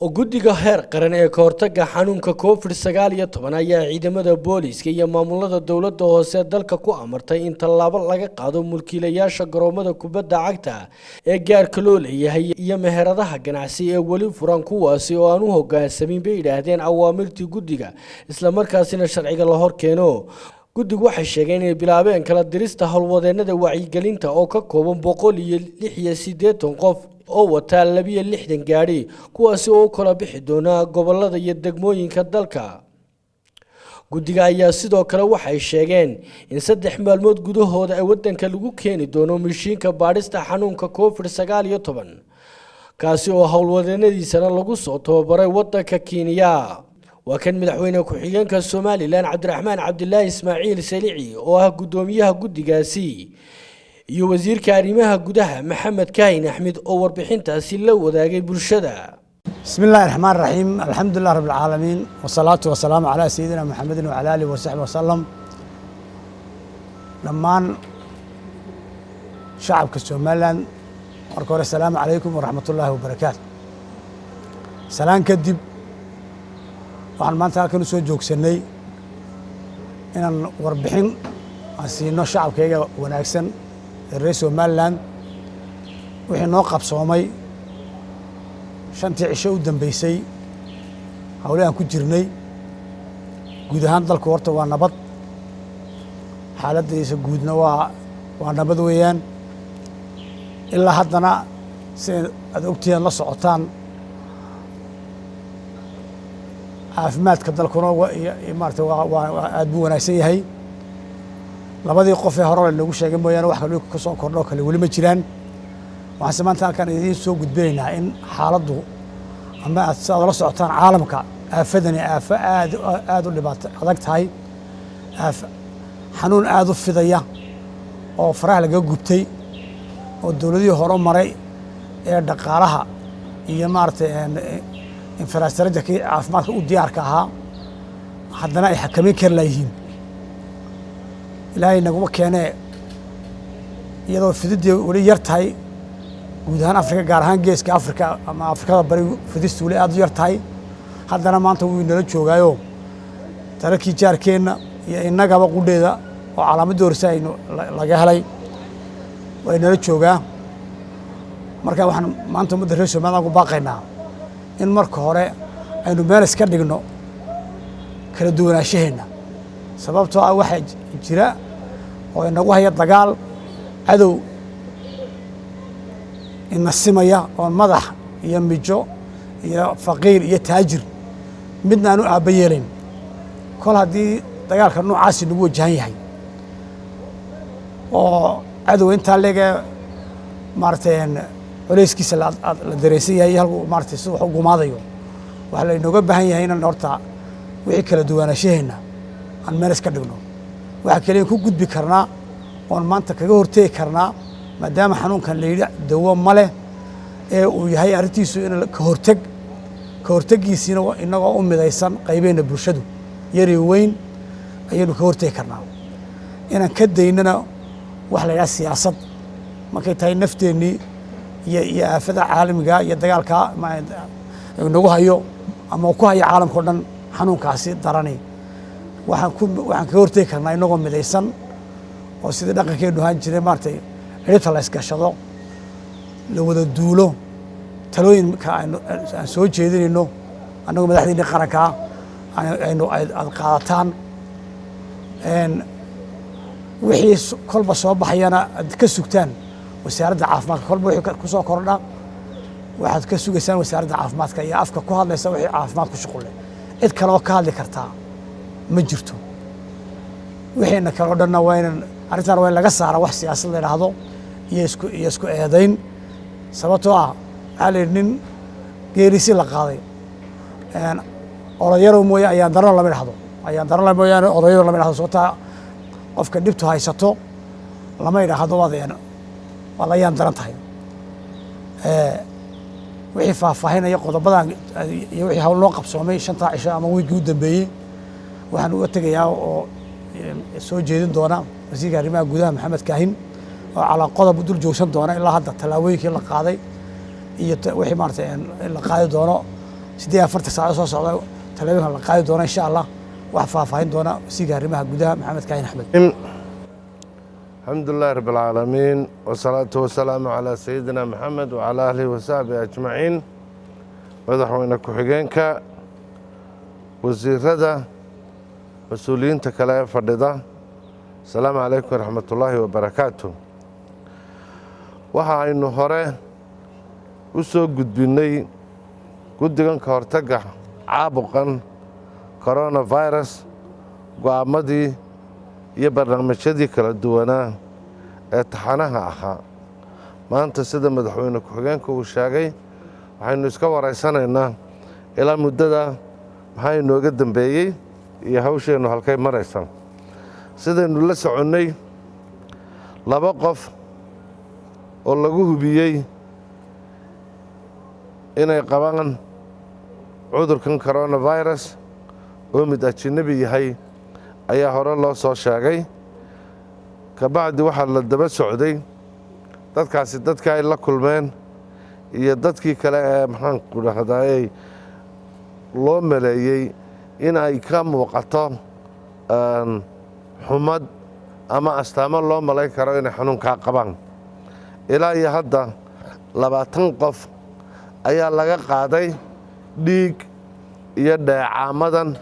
oo guddiga heer qaran ee ka hortagga xanuunka COVID-19 ayaa ciidamada booliska iyo maamulada dowladda hoose dalka ku amartay in tallaabo laga qaado mulkiilayaasha garoomada kubadda cagta ee gaarka loo leeyahay iyo meheradaha ganacsi ee weli furan kuwaasi oo aan u hoggaansamin bay yidhaahdeen awaamirtii guddiga isla markaasina sharciga la hor keeno. guddigu waxay sheegeen inay bilaabeen kala dirista howlwadeennada wacyigelinta oo ka kooban 186 qof oo wata 62 gaari kuwaasi oo kala bixi doona gobolada iyo degmooyinka dalka. guddiga ayaa sidoo kale waxay sheegeen in 3 maalmood gudahooda ay wadanka lagu keeni doono mishiinka baadhista xanuunka COVID-19 kaasi oo howlwadeennadiisana lagu soo tababaray wadanka Kenya. وكان مدحوينه ku-xigeenka Soomaaliland Cabdiraxmaan Cabdilaahi Ismaaciil Salici oo ah gudoomiyaha guddigaasi iyo wasiirka arrimaha gudaha Maxamed Kaahin Axmed oo warbixintaasi la wadaagay bulshada. بسم الله الرحمن الرحيم الحمد لله رب العالمين والصلاة والسلام على سيدنا محمد وعلى آله وصحبه وسلم. لمان شعب Soomaaliland markore السلام عليكم ورحمة الله وبركاته. سلام كدب waxaan maanta halkan soo joogsanay inaan warbixin aan siino shacabkayga wanaagsan ee reer Soomaaliland wixii noo qabsoomay shantii cisho u dambeysay hawlahan ku jirnay guud ahaan dalka horta waa nabad xaaladdiisa guudna waa nabad weeyaan ilaa haddana si aad ogtihiin la socotaan caafimaadka dalkuna maartay waa aad buu wanaagsan yahay labadii qof ee hore lagu sheegay mooyaan wax kale ka soo kordho kale wali ma jiraan waxaan maanta halkan idin soo gudbinaynaa in xaaladdu ama aad la socotaan caalamka aafadani aad u dhibaato adag tahay xanuun aad u fidaya oo faraha laga gubtay oo dawladihii hore maray ee dhaqaalaha iyo maartay infrastructure caafimaadka u diyaarka ahaa haddana ay xakameyn kar laayihiin ilaahay naguma keenee iyadoo fididii weli yar tahay guud ahaan Afrika gaar ahaan geeska Afrika ama Afrikada bari fidistu weli aad u yar tahay haddana maanta wuu inala joogaayo tarakii jaarkeenna iyo innagaba qudheeda oo calaamad doorsa laga helay way inala joogaa marka waxaan maanta ummadda reer Soomaaliland ugu baaqaynaa in marka hore aynu meel iska dhigno kala duwanaanshaheena sababtoo ah waxa jira oo inagu haya dagaal cadow inasimaya oo madax iyo mijo iyo faqiir iyo taajir midna aanu aaba yeelayn kol haddii dagaalka noocaasi nagu wajahan yahay oo cadow intaa leega maartay culayskiisa la dareesan yahay halku maartay si wax u gumaadayo waxa la inooga baahan yahay in horta wixii kala duwanaanshaheena aan meel iska dhigno waxa kale ku gudbi karnaa oo maanta kaga hortagi karnaa maadaama xanuunkan la yiri dawo male ee uu yahay arrintiisu in ka hortagiisina inagoo u midaysan qaybeena bulshadu yari weyn ayaynu ka hortagi karnaa inaan ka daynana wax la yiraahdo siyaasad markay tahay nafteenii iyo aafada caalamiga iyo dagaalka nagu hayo ama ku haya caalamka dhan xanuunkaasi darani waxaan ka hortagi karnaa inagoo midaysan oo sidii dhaqankeenu ahaan jiray maartay xiriirta la iskashado la wada duulo talooyinka aan soo jeedinayno annagoo madaxdiina qaranka aad qaadataan wixii kolba soo baxayana aad ka sugtaan wasaaradda caafimaadka kolba wixii ku soo kordha waxaad ka sugaysaan wasaaradda caafimaadka iyo afka ku hadlaysa wixii caafimaad ku shaqo leh cid kale oo ka hadli kartaa ma jirto wixiina kale oo dhanna waa in arrintan waa in laga saara wax siyaasad la yiraahdo iyo isku eedayn sababtoo ah nin geerisi la qaaday odayaro mooye ayaan daran lama yiraahdo mooyaane odayaro lama yiraahdo sababtaa qofka dhibtu haysato lama yiraahdo waa la yaan daran tahay wixii faahfaahinaya qodobadan iyo wixii hawl loo qabsoomay 5 cisho ama wiigii u dambeeyay waxaan uga tagayaa oo soo jeedin doona wasiirka arrimaha gudaha Maxamed Kaahin oo cala qodob dul joogsan doona ilaa hadda talaabooyinkii la qaaday iyo wixii maartay la qaadi doono 48 saacadood soo socda talooyinka la qaadi doona insha Allah wax faahfaahin doona wasiirka arrimaha gudaha Maxamed Kaahin Axmed. alxamdulillahi rabbil caalamiin wasalaatu wasalaamu calaa sayidina maxamed wacalaa aalihi wasaxbihi ajmaciin. madaxweyne ku-xigeenka, wasiirada, mas-uuliyiinta kale ee fadhida, asalaamu calaykum waraxmatullaahi wabarakaatu. waxa aynu hore u soo gudbinnay guddigan ka hortagga caabuqan coronavirus go'aamadii iyo barnaamijyadii kala duwanaa ee taxanaha ahaa. maanta sida madaxweyne ku-xigeenka uu sheegay waxaynu iska waraysanaynaa ilaa muddada maxaa inooga dambeeyey iyo hawsheennu halkay maraysa. sidaynu la soconnay 2 qof oo lagu hubiyey inay qabaan cudurkan coronavirus oo mid ajnabi yahay ayaa hore loo soo sheegay. kabacdi waxaa la daba socday dadkaasi dadka ay la kulmeen iyo dadkii kale ee maxaanku dhahdaayey loo maleeyey in ay ka muuqato xumad ama astaamo loo malayn karo inay xanuunkaa qabaan. ilaa iyo hadda 20 qof ayaa laga qaaday dhiig iyo dheecaamadan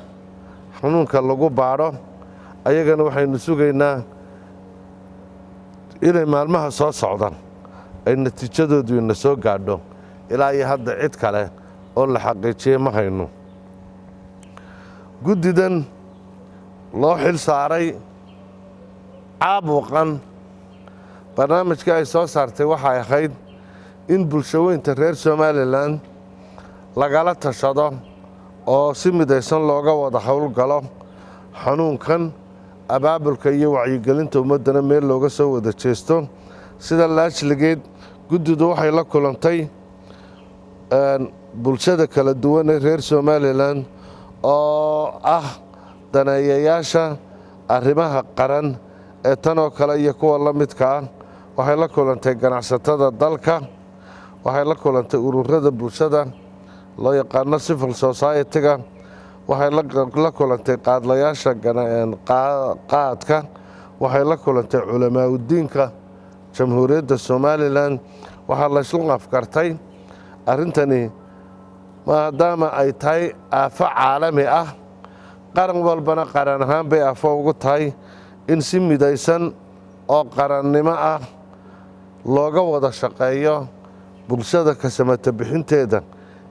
xanuunka lagu baadho. ayagana waxaynu sugaynaa inay maalmaha soo socdaan ay natiijadoodu ina soo gaadho. ilaa iyo hadda cid kale oo la xaqiijiyey ma hayno. guddidan loo xil saaray caabuqan barnaamijkii ay soo saartay waxay ahayd in bulshaweynta reer somalilan lagala tashado oo si midaysan looga wada howlgalo xanuunkan, abaabulka iyo wacyigelinta ummaddana meel looga soo wada jeesto. sida laajligeed guddidu waxay la kulantay bulshada kala duwan ee reer somalilan oo ah daneeyayaasha arrimaha qaran ee tanoo kale iyo kuwa la midka ah. waxay la kulantay ganacsatada dalka, waxay la kulantay ururada bulshada loo yaqaano civil society-ga, waxay la kulantay qaadlayaasha qaadka, waxay la kulantay culamaa udiinka jamhuuriyadda somalilan. waxaa layslu afkartay arrintani maadaama ay tahay aafo caalami ah, qaran walbana qaran ahaan bay aafo ugu tahay, in si midaysan oo qarannimo ah looga wada shaqeeyo bulshada kasamata bixinteeda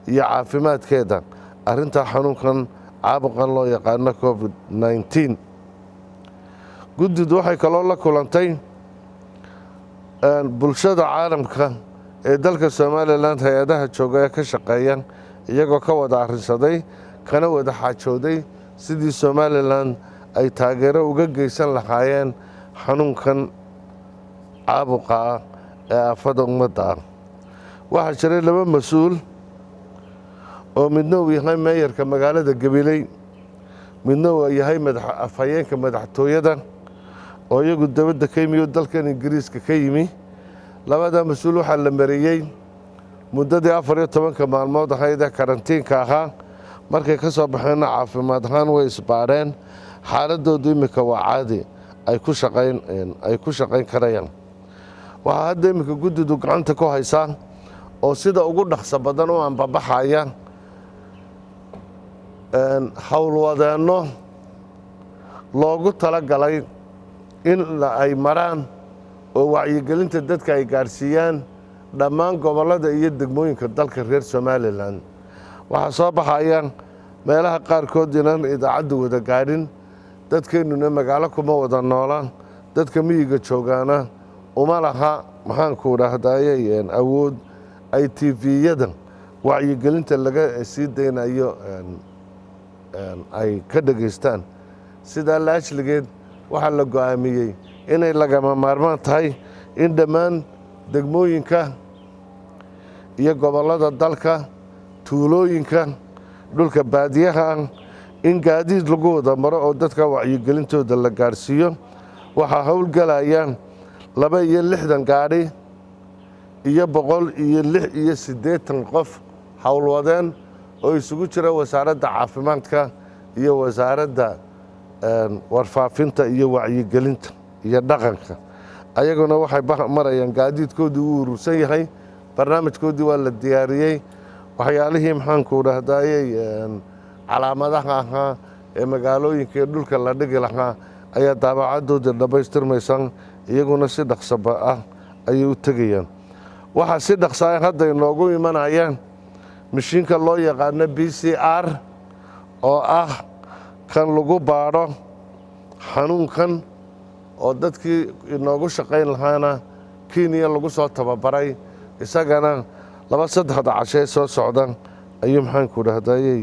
iyo caafimaadkeeda arrintaa xanuunkan caabuqan loo yaqaano covid-19. guddidu waxay kaloo la kulantay bulshada caalamka ee dalka somalilan hay-adaha jooga ee ka shaqeeya, iyagoo ka wada arrinsaday kana wada xaajooday sidii somalilan ay taageero uga geysan lahaayeen xanuunkan caabuqa ah ee aafada ummadda ah. waxaa jiray 2 mas-uul oo midna uu yahay meeyarka magaalada gabiley, midna uu yahay afhayeenka madaxtooyada oo iyagu dabadda ka yimi oo dalkan ingiriiska ka yimi. labada mas-uul waxaa la mariyey muddadii 14 maalmood ahayd ee karantiinka ahaa. markay ka soo baxeenna caafimaad ahaan way isbaadheen, xaaladoodu iminka waa caadi, ay ku shaqayn karayaan. waxaa hadda iminka guddidu gacanta ku haysaa oo sida ugu dhaqso badan u anbabaxaya howlwadeenno loogu talagalay in ay maraan oo wacyigelinta dadka ay gaadhsiiyaan dhammaan gobollada iyo degmooyinka dalka reer somalilan. waxaa soo baxaya meelaha qaarkood inaan idaacaddu wada gaadhin, dadkeennuna magaalo kuma wada noolaan, dadka miyiga joogaana uma laha maxaanku dhahdaayey awood ay tviyada wacyigelinta laga sii daynayo ay ka dhegaystaan. sidaa laajligeed waxaa la go'aamiyey inay lagama maarmaan tahay in dhammaan degmooyinka iyo gobollada dalka, tuulooyinka, dhulka baadiyaha ah in gaadiid lagu wada maro oo dadka wacyigelintooda la gaadhsiiyo. waxaa howlgalaya 62 gaadhi iyo 186 qof howlwadeen oo isugu jira wasaaradda caafimaadka iyo wasaaradda warfaafinta iyo wacyigelinta iyo dhaqanka ayaguna waxay marayaan gaadiidkoodii wuu urursan yahay barnaamijkoodii waa la diyaariyey waxyaalihii maxaanku dhahdayey calaamadaha ahaa ee magaalooyinka iyo dhulka la dhigi lahaa ayaa daabacadoodii dhammaystirmaysan iyaguna si dhaqsaba ah ayay u tegayaan waxaa si dhaqsaa hadda inoogu imanayaan mashiinka loo yaqaano BCR oo ah kan lagu baadho xanuunkan oo dadkii inoogu shaqayn lahaana Kenya lagu soo tababaray isagana 2-3 cashay soo socdaan ayuu maxaanku dhahdayey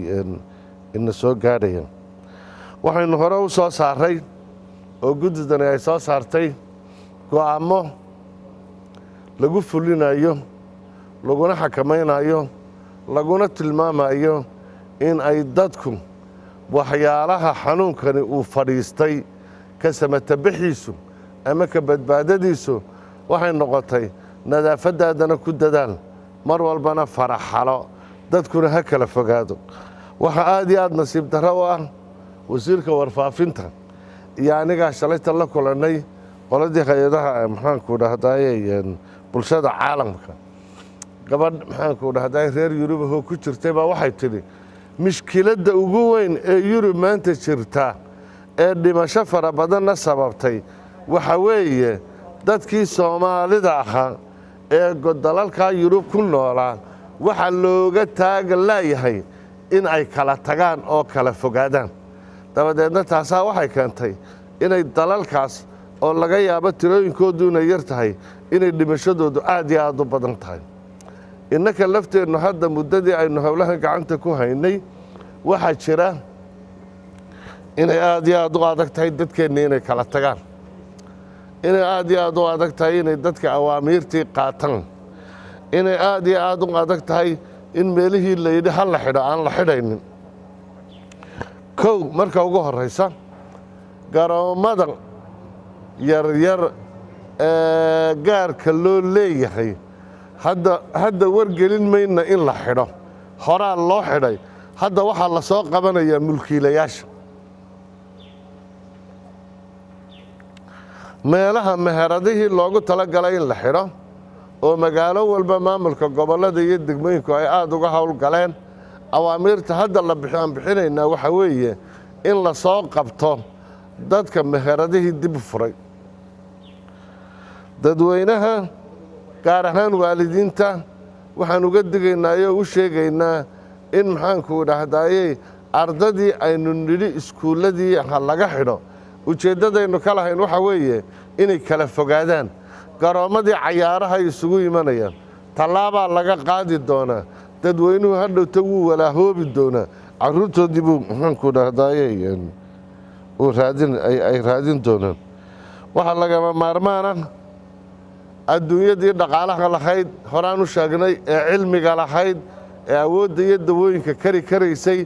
ina soo gaadhayaan waxaynu hore u soo saaray oo guddidani ay soo saartay go'aamo lagu fulinayo laguna xakamaynayo laguna tilmaamayo in ay dadku waxyaalaha xanuunkani uu fadhiistay ka samatabixiisu ama ka badbaadadiisu waxay noqotay nadaafadaadana ku dadaal mar walbana faraxalo dadkuna ha kala fogaado waxa aad iyo aad nasiib darro u ah wasiirka warfaafinta iyo anigaa shalayta la kulannay qoladii hay-adaha maxaanku dhahdayey bulshada caalamka gabadh maxaanku dhahdayey reer yurubahoo ku jirtay baa waxay tidhi mishkiladda ugu weyn ee yurub maanta jirta ee dhimasho fara badanna sababtay waxa weeye dadkii soomaalida ahaa ee dalalkaa yurub ku noolaa waxaa looga taagan laayahay in ay kala tagaan oo kala fogaadaan dabadeedna taasaa waxay keentay inay dalalkaas oo laga yaabo tirooyinkoodu inay yar tahay inay dhimashadoodu aad iyo aad u badan tahay innaka lafteennu hadda muddadii aynu howlahan gacanta ku haynay waxaa jira inay aad iyo aad u adag tahay dadkeenna inay kala tagaan inay aad iyo aad u adag tahay inay dadka awaamiirtii qaataan inay aad iyo aad u adag tahay in meelihii layidhi ha la xidho aan la xidhaynin kow marka ugu horraysa garoommada yaryar ee gaarka loo leeyahay hadda wargelin mayna in la xidho horaa loo xidhay hadda waxaa la soo qabanayaa mulkiilayaasha meelaha meheradihii loogu talagalay in la xidho oo magaalo walba maamulka gobollada iyo degmooyinku ay aad uga howlgaleen awaamiirta hadda aan bixinaynaa waxa weeye in la soo qabto dadka meheradihii dib u furay dadweynaha gaar ahaan waalidiinta waxaan uga digaynaa oo u sheegaynaa in maxaanku dhahdayey ardadii aynu nidhi iskuulladii ha laga xidho ujeeddadaynu ka lahayn waxa weeye inay kala fogaadaan garoommadii cayaaraha ay isugu imanayaan tallaabaa laga qaadi doonaa dadweynuhu hadhowta wuu walaahoobi doonaa carruurtoodii buu maxaanku dhahdayey ay raadin doonaan waxaa lagama maarmaana adduunyadii dhaqaalaha lahayd horaan u sheegnay ee cilmiga lahayd ee awoodda iyo dawooyinka karaysay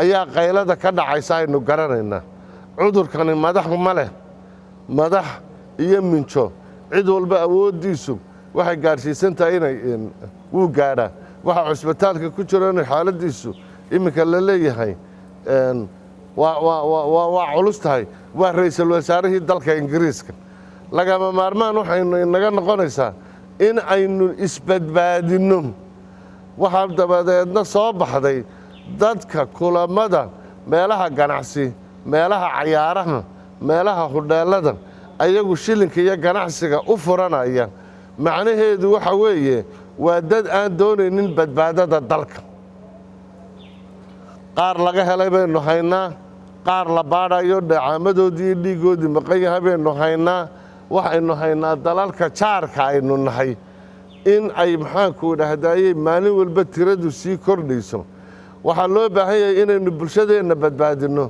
ayaa qaylada ka dhacaysa aynu garanaynaa cudurkani madax ma leh madax iyo minjo cid walba awooddiisu waxay gaadhsiisan tahay inay wuu gaadhaa waxaa cusbitaalka ku jiro inay xaaladdiisu iminka la leeyahay waa culus tahay waa ra'iisul wasaarihii dalka ingiriiska lagama maarmaan waxaynu inaga noqonaysaa in aynu isbadbaadinno waxaa dabadeedna soo baxday dadka kulammada meelaha ganacsi meelaha cayaaraha meelaha hudheellada ayagu shilinka iyo ganacsiga u furanaya macnaheedu waxa weeye waa dad aan doonaynin badbaadada dalka qaar laga helay baynu haynaa qaar la baadhayo dhacaamadoodii iyo dhiiggoodii maqan yahay baynu haynaa waxaynu haynaa dalalka jaarka aynu nahay in ay maxaanku dhahdayey maalin walba tiradu sii kordhayso waxaa loo baahan yahay inaynu bulshadeenna badbaadinno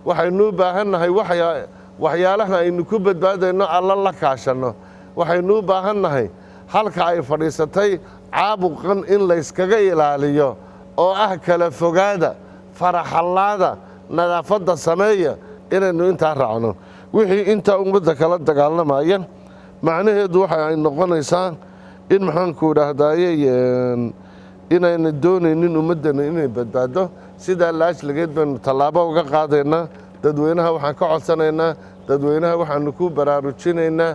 waxaynu u baahan nahay waxyaalaha aynu ku badbaadayno alla la kaashanno waxaynu u baahan nahay halka ay fadhiisatay caabuqan in layskaga ilaaliyo oo ah kala fogaada faraxallaada nadaafadda sameeya inaynu intaa raacno wixii intaa ummadda kala dagaalamaya macnaheedu waxa ay noqonaysaa in maxaanku dhahdayey inayna doonaynin ummaddana inay badbaado sidaa laajligeed baynu tallaabo uga qaadaynaa dadweynaha waxaan ka codsanaynaa dadweynaha waxaanu ku baraarujinaynaa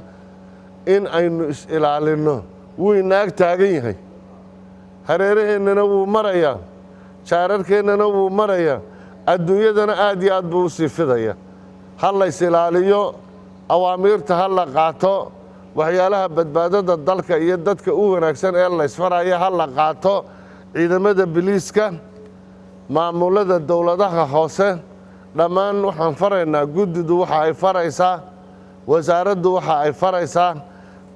in aynu is-ilaalinno wuu inaag taagan yahay hareeraheennana wuu marayaa jaararkeennana wuu marayaa adduunyadana aad iyo aad buu u sii fidaya ha lays ilaaliyo awaamiirta ha la qaato waxyaalaha badbaadada dalka iyo dadka u wanaagsan ee laysfaraya ha la qaato ciidamada biliiska maamulada dowladaha hoose dhammaan waxaan faraynaa guddidu waxa ay faraysaa wasaaraddu waxa ay faraysaa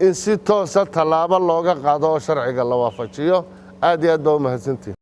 in si toosa tallaabo looga qaado oo sharciga la waafajiyo aad iyo aad baa u mahadsantihin